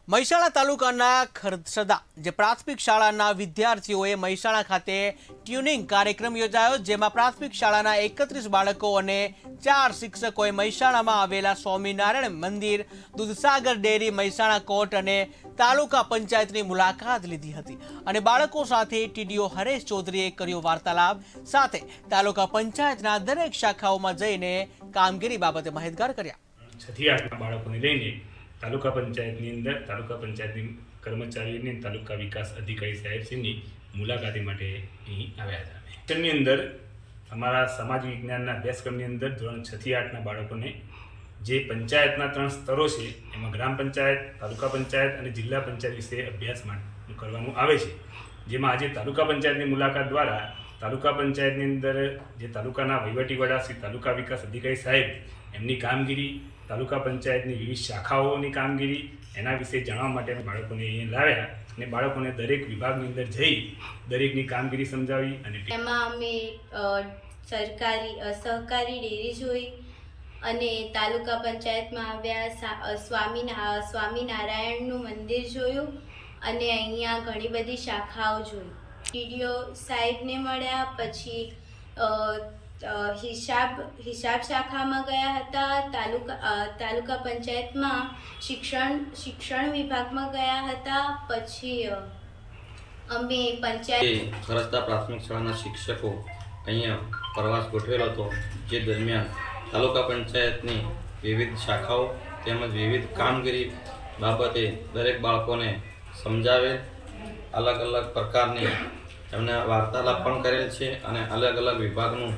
મહેસાણા તાલુકાના ખરસદા જે પ્રાથમિક શાળાના વિદ્યાર્થીઓએ મહેસાણા ખાતે ટ્યુનિંગ કાર્યક્રમ યોજાયો, જેમાં પ્રાથમિક શાળાના 31 બાળકો અને 4 શિક્ષકોએ મહેસાણામાં આવેલા સ્વામિનારાયણ મંદિર, દૂધસાગર ડેરી, મહેસાણા કોર્ટ અને તાલુકા પંચાયતની મુલાકાત લીધી હતી અને બાળકો સાથે ટીડીઓ હરેશ ચૌધરીએ કર્યો વાર્તાલાપ, સાથે તાલુકા પંચાયતના દરેક શાખાઓમાં જઈને કામગીરી બાબતે માહિતગાર કર્યા. 6 થી 8 બાળકોને લઈને તાલુકા પંચાયતની અંદર તાલુકા પંચાયતની કર્મચારીઓની તાલુકા વિકાસ અધિકારી સાહેબશ્રીની મુલાકાતી માટે અહીં આવ્યા હતા. તેની અંદર અમારા સમાજ વિજ્ઞાનના અભ્યાસક્રમની અંદર ધોરણ 6 થી 8ના બાળકોને જે પંચાયતના 3 સ્તરો છે એમાં ગ્રામ પંચાયત, તાલુકા પંચાયત અને જિલ્લા પંચાયત વિશે અભ્યાસ કરવાનું આવે છે. જેમાં આજે તાલુકા પંચાયતની મુલાકાત દ્વારા તાલુકા પંચાયતની અંદર જે તાલુકાના વહીવટી વડા શ્રી તાલુકા વિકાસ અધિકારી સાહેબ એમની કામગીરી, તાલુકા પંચાયતની વિવિધ શાખાઓની કામગીરી એના વિશે જાણવા માટે અમે બાળકોને અહીંયા લાવ્યા અને બાળકોને દરેક વિભાગની અંદર જઈ દરેકની કામગીરી સમજાવી અને એમાં અમે સહકારી ડેરી જોઈ અને તાલુકા પંચાયતમાં આવ્યા સ્વામિનારાયણનું મંદિર જોયું અને અહીંયા ઘણી બધી શાખાઓ જોઈ. ટીડીઓ સાહેબને મળ્યા, પછી હિસાબ શાખામાં ગયા હતા, તાલુકા પંચાયતમાં શિક્ષણ વિભાગમાં ગયા હતા. પછી અમે પંચાયત ખરસદા પ્રાથમિક શાળાના શિક્ષકો અહીંયા પ્રવાસ ગોઠવેલો હતો, જે દરમિયાન તાલુકા પંચાયતની વિવિધ શાખાઓ તેમજ વિવિધ કામગીરી બાબતે દરેક બાળકોને સમજાવેલ, અલગ અલગ પ્રકારની એમને વાર્તાલાપ પણ કરેલ છે અને અલગ અલગ વિભાગનું